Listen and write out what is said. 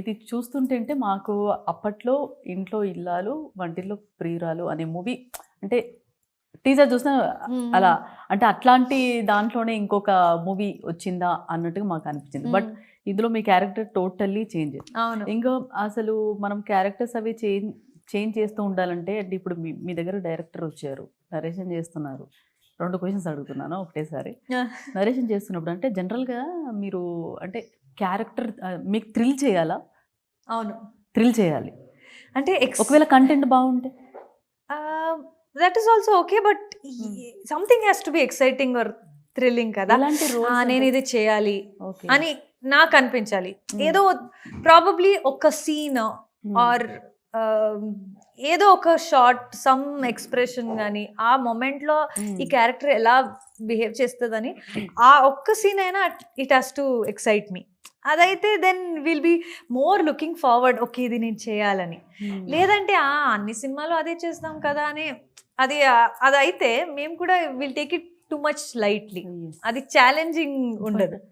ఇది చూస్తుంటేంటే మాకు అప్పట్లో 'ఇంట్లో ఇల్లాలు వంటిల్లో ప్రియురాలు' అనే మూవీ అంటే టీజర్ చూసినా అలా అంటే అట్లాంటి దాంట్లోనే ఇంకొక మూవీ వచ్చిందా అన్నట్టుగా మాకు అనిపించింది. బట్ ఇందులో మీ క్యారెక్టర్ టోటల్లీ చేంజ్. అవును. ఇంకా అసలు మనం క్యారెక్టర్స్ అవి చేంజ్ చేస్తూ ఉండాలంటే అంటే ఇప్పుడు మీ దగ్గర డైరెక్టర్ వచ్చారు, నరేషన్ చేస్తున్నారు. 2 క్వెషన్స్ అడుగుతున్నాను ఒకటేసారి. నరేషన్ చేస్తున్నప్పుడు అంటే జనరల్‌గా మీరు అంటే క్యారెక్టర్ మీకు థ్రిల్ చేయాలా? అవును. థ్రిల్ చేయాలి. అంటే ఒకవేళ కంటెంట్ బావుంటే? That is also okay. But something has to be exciting or thrilling కదా. ఎలాంటి రోల్స్ నేను ఇది చేయాలి ఓకే. అని నాకు అనిపించాలి. ఏదో ప్రాబబ్లీ ఒక సీన్ ఆర్ ఏదో ఒక షార్ట్ సమ్ ఎక్స్ప్రెషన్ కానీ ఆ మొమెంట్లో ఈ క్యారెక్టర్ ఎలా బిహేవ్ చేస్తుందని ఆ ఒక్క సీన్ అయినా it has to excite me. అదైతే then will be more looking forward, okay ఇది నేను చేయాలని. లేదంటే అన్ని సినిమాలు అదే చేస్తాం కదా అని అది అయితే మేము కూడా will take it too much lightly. అది ఛాలెంజింగ్ ఉండదు.